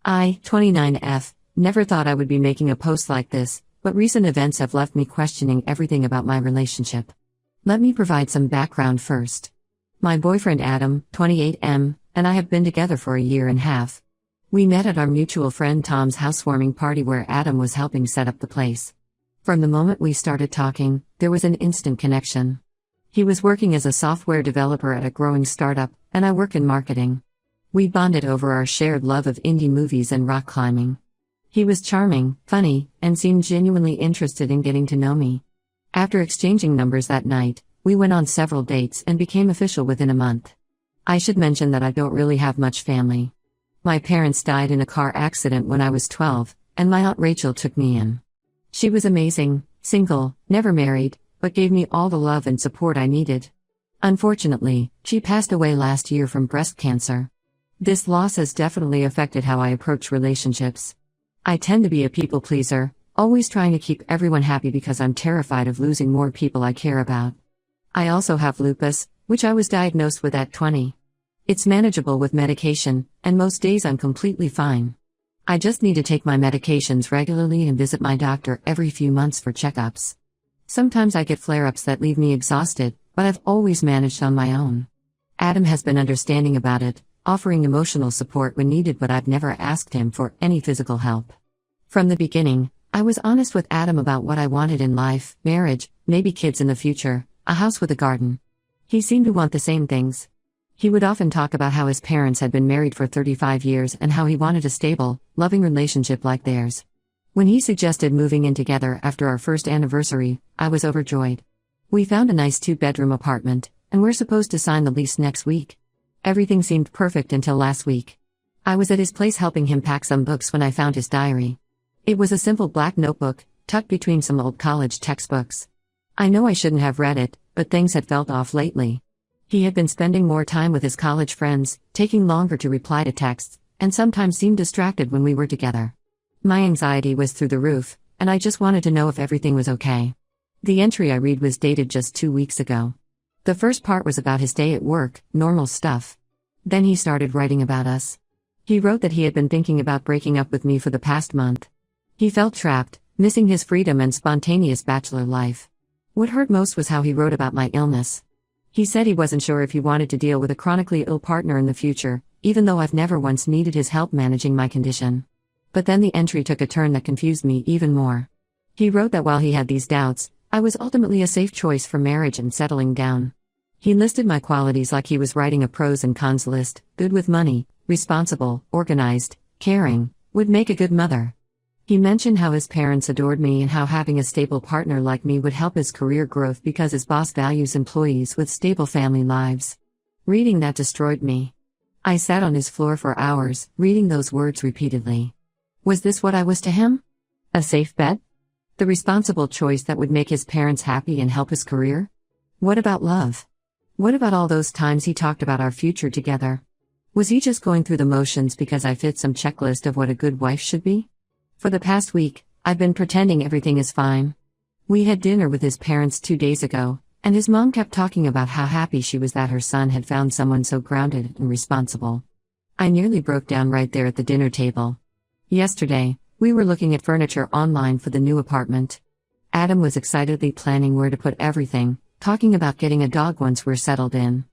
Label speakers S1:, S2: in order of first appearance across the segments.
S1: I, 29F, never thought I would be making a post like this, but recent events have left me questioning everything about my relationship. Let me provide some background first. My boyfriend Adam, 28M, and I have been together for a year and a half. We met at our mutual friend Tom's housewarming party where Adam was helping set up the place. From the moment we started talking, there was an instant connection. He was working as a software developer at a growing startup, and I work in marketing. We bonded over our shared love of indie movies and rock climbing. He was charming, funny, and seemed genuinely interested in getting to know me. After exchanging numbers that night, we went on several dates and became official within a month. I should mention that I don't really have much family. My parents died in a car accident when I was 12, and my Aunt Rachel took me in. She was amazing, single, never married, but gave me all the love and support I needed. Unfortunately, she passed away last year from breast cancer. This loss has definitely affected how I approach relationships. I tend to be a people pleaser, always trying to keep everyone happy because I'm terrified of losing more people I care about. I also have lupus, which I was diagnosed with at 20. It's manageable with medication, and most days I'm completely fine. I just need to take my medications regularly and visit my doctor every few months for checkups. Sometimes I get flare-ups that leave me exhausted, but I've always managed on my own. Adam has been understanding about it, offering emotional support when needed, but I've never asked him for any physical help. From the beginning, I was honest with Adam about what I wanted in life: marriage, maybe kids in the future, a house with a garden. He seemed to want the same things. He would often talk about how his parents had been married for 35 years and how he wanted a stable, loving relationship like theirs. When he suggested moving in together after our first anniversary, I was overjoyed. We found a nice 2-bedroom apartment, and we're supposed to sign the lease next week. Everything seemed perfect until last week. I was at his place helping him pack some books when I found his diary. It was a simple black notebook, tucked between some old college textbooks. I know I shouldn't have read it, but things had felt off lately. He had been spending more time with his college friends, taking longer to reply to texts, and sometimes seemed distracted when we were together. My anxiety was through the roof, and I just wanted to know if everything was okay. The entry I read was dated just 2 weeks ago. The first part was about his day at work, normal stuff. Then he started writing about us. He wrote that he had been thinking about breaking up with me for the past month. He felt trapped, missing his freedom and spontaneous bachelor life. What hurt most was how he wrote about my illness. He said he wasn't sure if he wanted to deal with a chronically ill partner in the future, even though I've never once needed his help managing my condition. But then the entry took a turn that confused me even more. He wrote that while he had these doubts, I was ultimately a safe choice for marriage and settling down. He listed my qualities like he was writing a pros and cons list: good with money, responsible, organized, caring, would make a good mother. He mentioned how his parents adored me and how having a stable partner like me would help his career growth because his boss values employees with stable family lives. Reading that destroyed me. I sat on his floor for hours, reading those words repeatedly. Was this what I was to him? A safe bet? The responsible choice that would make his parents happy and help his career? What about love? What about all those times he talked about our future together? Was he just going through the motions because I fit some checklist of what a good wife should be? For the past week, I've been pretending everything is fine. We had dinner with his parents 2 days ago, and his mom kept talking about how happy she was that her son had found someone so grounded and responsible. I nearly broke down right there at the dinner table. Yesterday, we were looking at furniture online for the new apartment. Adam was excitedly planning where to put everything, talking about getting a dog once we're settled in.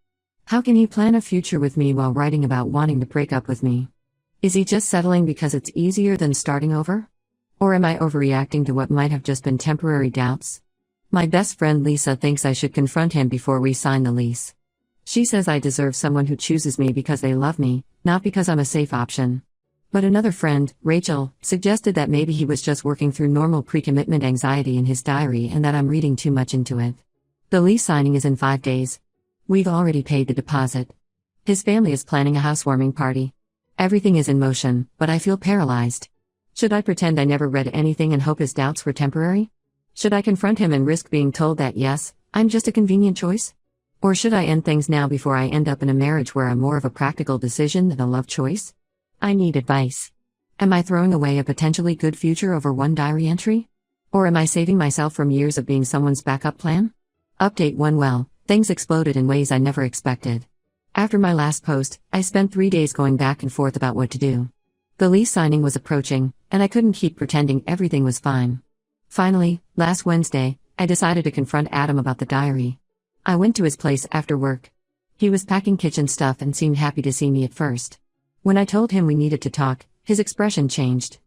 S1: How can he plan a future with me while writing about wanting to break up with me? Is he just settling because it's easier than starting over? Or am I overreacting to what might have just been temporary doubts? My best friend Lisa thinks I should confront him before we sign the lease. She says I deserve someone who chooses me because they love me, not because I'm a safe option. But another friend, Rachel, suggested that maybe he was just working through normal pre-commitment anxiety in his diary and that I'm reading too much into it. The lease signing is in 5 days. We've already paid the deposit. His family is planning a housewarming party. Everything is in motion, but I feel paralyzed. Should I pretend I never read anything and hope his doubts were temporary? Should I confront him and risk being told that yes, I'm just a convenient choice? Or should I end things now before I end up in a marriage where I'm more of a practical decision than a love choice? I need advice. Am I throwing away a potentially good future over one diary entry? Or am I saving myself from years of being someone's backup plan? Update 1. Well, things exploded in ways I never expected. After my last post, I spent 3 days going back and forth about what to do. The lease signing was approaching, and I couldn't keep pretending everything was fine. Finally, last Wednesday, I decided to confront Adam about the diary. I went to his place after work. He was packing kitchen stuff and seemed happy to see me at first. When I told him we needed to talk, his expression changed.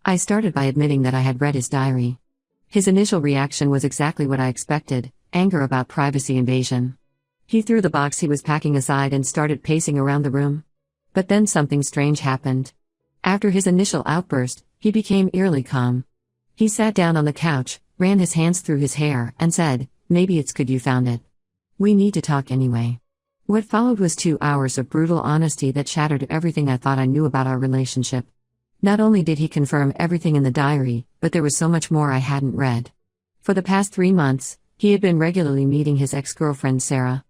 S1: I started by admitting that I had read his diary. His initial reaction was exactly what I expected: anger about privacy invasion. He threw the box he was packing aside and started pacing around the room. But then something strange happened. After his initial outburst, he became eerily calm. He sat down on the couch, ran his hands through his hair, and said, "Maybe it's good you found it. We need to talk anyway." What followed was 2 hours of brutal honesty that shattered everything I thought I knew about our relationship. Not only did he confirm everything in the diary, but there was so much more I hadn't read. For the past 3 months, he had been regularly meeting his ex-girlfriend Sarah.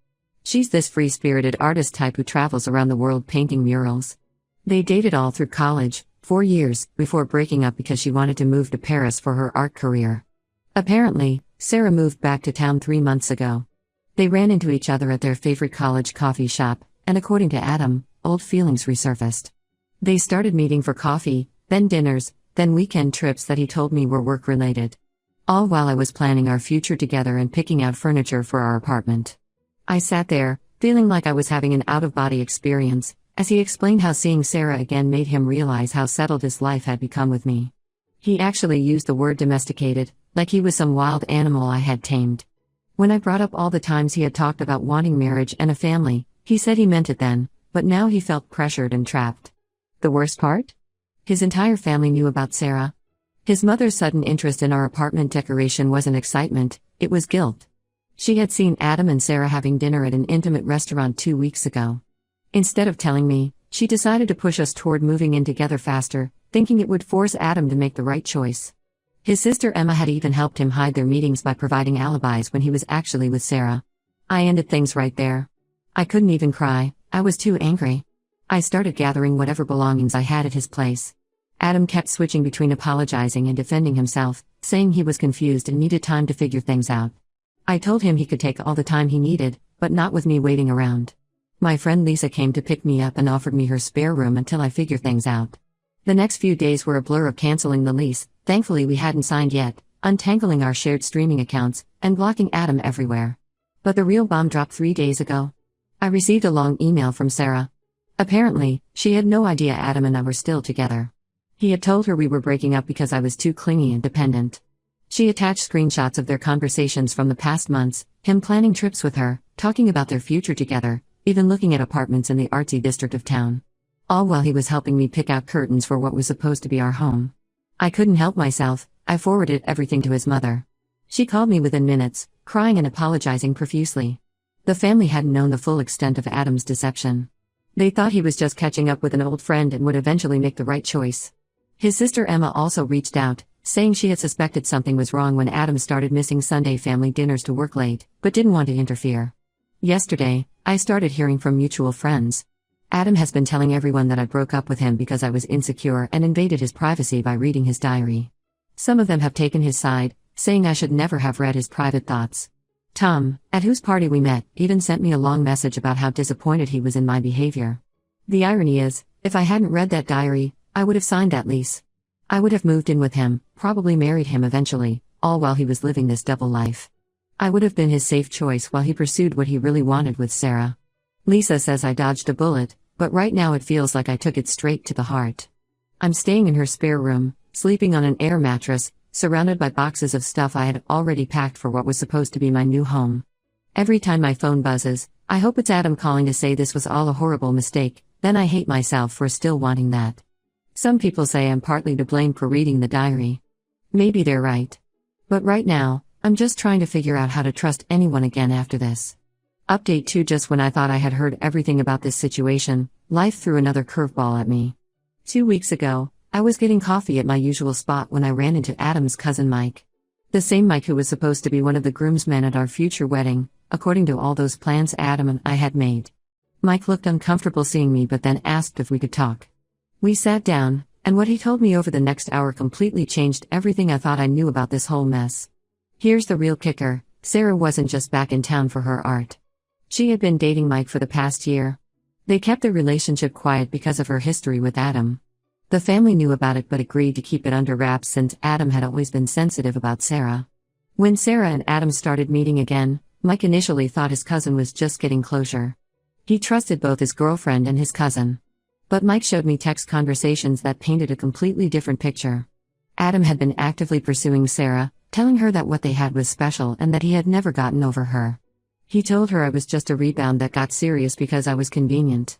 S1: She's this free-spirited artist type who travels around the world painting murals. They dated all through college, 4 years, before breaking up because she wanted to move to Paris for her art career. Apparently, Sarah moved back to town 3 months ago. They ran into each other at their favorite college coffee shop, and according to Adam, old feelings resurfaced. They started meeting for coffee, then dinners, then weekend trips that he told me were work-related. All while I was planning our future together and picking out furniture for our apartment. I sat there, feeling like I was having an out-of-body experience, as he explained how seeing Sarah again made him realize how settled his life had become with me. He actually used the word domesticated, like he was some wild animal I had tamed. When I brought up all the times he had talked about wanting marriage and a family, he said he meant it then, but now he felt pressured and trapped. The worst part? His entire family knew about Sarah. His mother's sudden interest in our apartment decoration wasn't excitement, it was guilt. She had seen Adam and Sarah having dinner at an intimate restaurant 2 weeks ago. Instead of telling me, she decided to push us toward moving in together faster, thinking it would force Adam to make the right choice. His sister Emma had even helped him hide their meetings by providing alibis when he was actually with Sarah. I ended things right there. I couldn't even cry, I was too angry. I started gathering whatever belongings I had at his place. Adam kept switching between apologizing and defending himself, saying he was confused and needed time to figure things out. I told him he could take all the time he needed, but not with me waiting around. My friend Lisa came to pick me up and offered me her spare room until I figure things out. The next few days were a blur of canceling the lease, thankfully we hadn't signed yet, untangling our shared streaming accounts, and blocking Adam everywhere. But the real bomb dropped 3 days ago. I received a long email from Sarah. Apparently, she had no idea Adam and I were still together. He had told her we were breaking up because I was too clingy and dependent. She attached screenshots of their conversations from the past months, him planning trips with her, talking about their future together, even looking at apartments in the artsy district of town. All while he was helping me pick out curtains for what was supposed to be our home. I couldn't help myself, I forwarded everything to his mother. She called me within minutes, crying and apologizing profusely. The family hadn't known the full extent of Adam's deception. They thought he was just catching up with an old friend and would eventually make the right choice. His sister Emma also reached out, saying she had suspected something was wrong when Adam started missing Sunday family dinners to work late, but didn't want to interfere. Yesterday, I started hearing from mutual friends. Adam has been telling everyone that I broke up with him because I was insecure and invaded his privacy by reading his diary. Some of them have taken his side, saying I should never have read his private thoughts. Tom, at whose party we met, even sent me a long message about how disappointed he was in my behavior. The irony is, if I hadn't read that diary, I would have signed that lease. I would have moved in with him, probably married him eventually, all while he was living this double life. I would have been his safe choice while he pursued what he really wanted with Sarah. Lisa says I dodged a bullet, but right now it feels like I took it straight to the heart. I'm staying in her spare room, sleeping on an air mattress, surrounded by boxes of stuff I had already packed for what was supposed to be my new home. Every time my phone buzzes, I hope it's Adam calling to say this was all a horrible mistake, then I hate myself for still wanting that. Some people say I'm partly to blame for reading the diary. Maybe they're right. But right now, I'm just trying to figure out how to trust anyone again after this. Update 2: Just when I thought I had heard everything about this situation, life threw another curveball at me. 2 weeks ago, I was getting coffee at my usual spot when I ran into Adam's cousin Mike. The same Mike who was supposed to be one of the groomsmen at our future wedding, according to all those plans Adam and I had made. Mike looked uncomfortable seeing me but then asked if we could talk. We sat down, and what he told me over the next hour completely changed everything I thought I knew about this whole mess. Here's the real kicker: Sarah wasn't just back in town for her art. She had been dating Mike for the past year. They kept their relationship quiet because of her history with Adam. The family knew about it but agreed to keep it under wraps since Adam had always been sensitive about Sarah. When Sarah and Adam started meeting again, Mike initially thought his cousin was just getting closure. He trusted both his girlfriend and his cousin. But Mike showed me text conversations that painted a completely different picture. Adam had been actively pursuing Sarah, telling her that what they had was special and that he had never gotten over her. He told her I was just a rebound that got serious because I was convenient.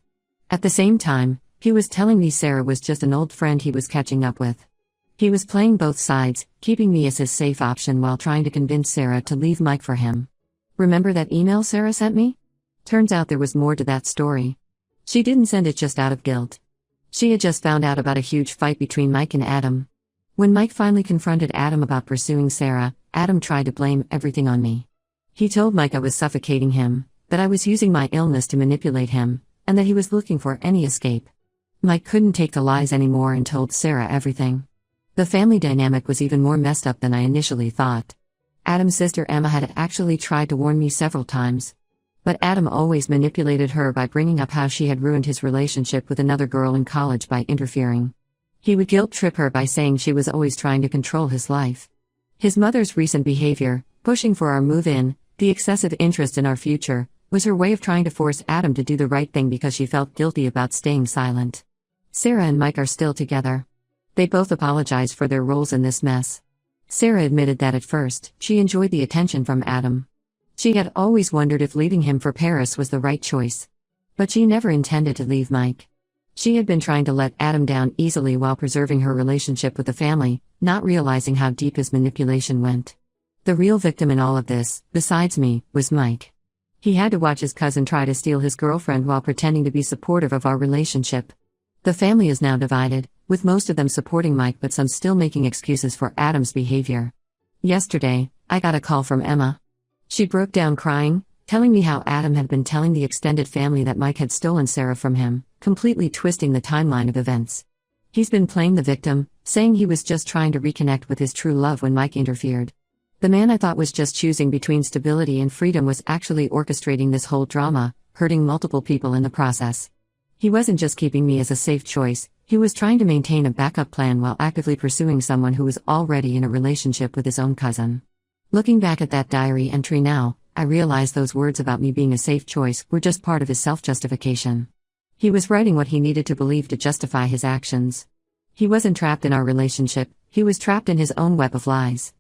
S1: At the same time, he was telling me Sarah was just an old friend he was catching up with. He was playing both sides, keeping me as his safe option while trying to convince Sarah to leave Mike for him. Remember that email Sarah sent me? Turns out there was more to that story. She didn't send it just out of guilt. She had just found out about a huge fight between Mike and Adam. When Mike finally confronted Adam about pursuing Sarah, Adam tried to blame everything on me. He told Mike I was suffocating him, that I was using my illness to manipulate him, and that he was looking for any escape. Mike couldn't take the lies anymore and told Sarah everything. The family dynamic was even more messed up than I initially thought. Adam's sister Emma had actually tried to warn me several times. But Adam always manipulated her by bringing up how she had ruined his relationship with another girl in college by interfering. He would guilt-trip her by saying she was always trying to control his life. His mother's recent behavior, pushing for our move-in, the excessive interest in our future, was her way of trying to force Adam to do the right thing because she felt guilty about staying silent. Sarah and Mike are still together. They both apologized for their roles in this mess. Sarah admitted that at first, she enjoyed the attention from Adam. She had always wondered if leaving him for Paris was the right choice. But she never intended to leave Mike. She had been trying to let Adam down easily while preserving her relationship with the family, not realizing how deep his manipulation went. The real victim in all of this, besides me, was Mike. He had to watch his cousin try to steal his girlfriend while pretending to be supportive of our relationship. The family is now divided, with most of them supporting Mike but some still making excuses for Adam's behavior. Yesterday, I got a call from Emma. She broke down crying, telling me how Adam had been telling the extended family that Mike had stolen Sarah from him, completely twisting the timeline of events. He's been playing the victim, saying he was just trying to reconnect with his true love when Mike interfered. The man I thought was just choosing between stability and freedom was actually orchestrating this whole drama, hurting multiple people in the process. He wasn't just keeping me as a safe choice, he was trying to maintain a backup plan while actively pursuing someone who was already in a relationship with his own cousin. Looking back at that diary entry now, I realized those words about me being a safe choice were just part of his self-justification. He was writing what he needed to believe to justify his actions. He wasn't trapped in our relationship, he was trapped in his own web of lies.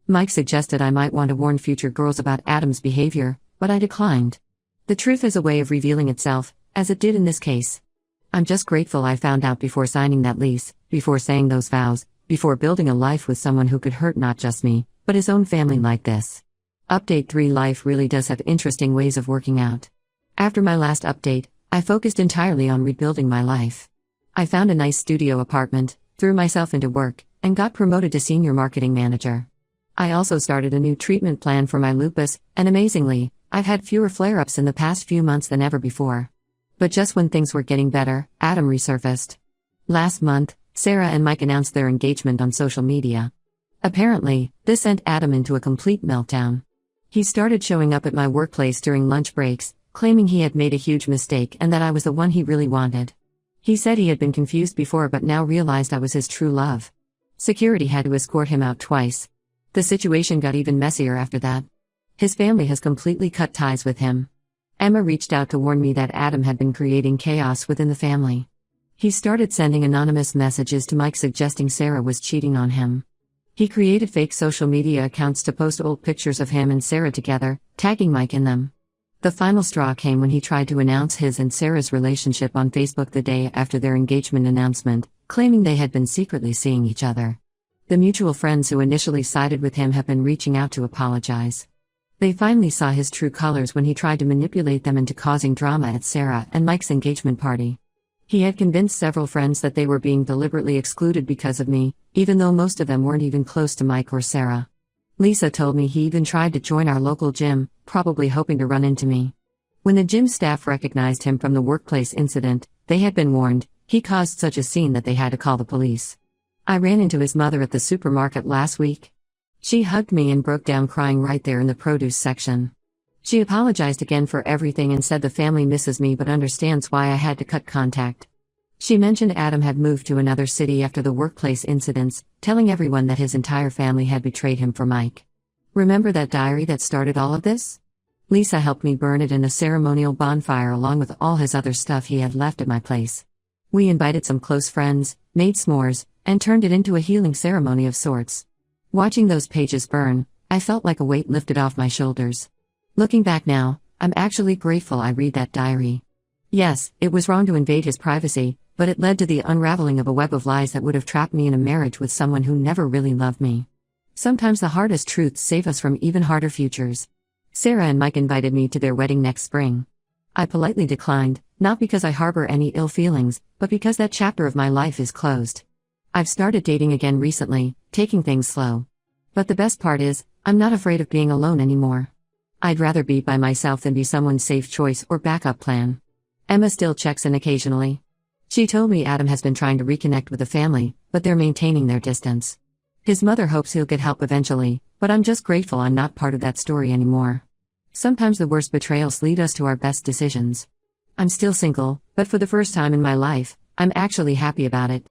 S1: Mike suggested I might want to warn future girls about Adam's behavior, but I declined. The truth is a way of revealing itself, as it did in this case. I'm just grateful I found out before signing that lease, before saying those vows, before building a life with someone who could hurt not just me, but his own family like this. Update 3: Life really does have interesting ways of working out. After my last update, I focused entirely on rebuilding my life. I found a nice studio apartment, threw myself into work, and got promoted to senior marketing manager. I also started a new treatment plan for my lupus, and amazingly, I've had fewer flare-ups in the past few months than ever before. But just when things were getting better, Adam resurfaced. Last month, Sarah and Mike announced their engagement on social media. Apparently, this sent Adam into a complete meltdown. He started showing up at my workplace during lunch breaks, claiming he had made a huge mistake and that I was the one he really wanted. He said he had been confused before but now realized I was his true love. Security had to escort him out twice. The situation got even messier after that. His family has completely cut ties with him. Emma reached out to warn me that Adam had been creating chaos within the family. He started sending anonymous messages to Mike suggesting Sarah was cheating on him. He created fake social media accounts to post old pictures of him and Sarah together, tagging Mike in them. The final straw came when he tried to announce his and Sarah's relationship on Facebook the day after their engagement announcement, claiming they had been secretly seeing each other. The mutual friends who initially sided with him have been reaching out to apologize. They finally saw his true colors when he tried to manipulate them into causing drama at Sarah and Mike's engagement party. He had convinced several friends that they were being deliberately excluded because of me, even though most of them weren't even close to Mike or Sarah. Lisa told me he even tried to join our local gym, probably hoping to run into me. When the gym staff recognized him from the workplace incident, they had been warned. He caused such a scene that they had to call the police. I ran into his mother at the supermarket last week. She hugged me and broke down crying right there in the produce section. She apologized again for everything and said the family misses me but understands why I had to cut contact. She mentioned Adam had moved to another city after the workplace incidents, telling everyone that his entire family had betrayed him for Mike. Remember that diary that started all of this? Lisa helped me burn it in a ceremonial bonfire along with all his other stuff he had left at my place. We invited some close friends, made s'mores, and turned it into a healing ceremony of sorts. Watching those pages burn, I felt like a weight lifted off my shoulders. Looking back now, I'm actually grateful I read that diary. Yes, it was wrong to invade his privacy, but it led to the unraveling of a web of lies that would have trapped me in a marriage with someone who never really loved me. Sometimes the hardest truths save us from even harder futures. Sarah and Mike invited me to their wedding next spring. I politely declined, not because I harbor any ill feelings, but because that chapter of my life is closed. I've started dating again recently, taking things slow. But the best part is, I'm not afraid of being alone anymore. I'd rather be by myself than be someone's safe choice or backup plan. Emma still checks in occasionally. She told me Adam has been trying to reconnect with the family, but they're maintaining their distance. His mother hopes he'll get help eventually, but I'm just grateful I'm not part of that story anymore. Sometimes the worst betrayals lead us to our best decisions. I'm still single, but for the first time in my life, I'm actually happy about it.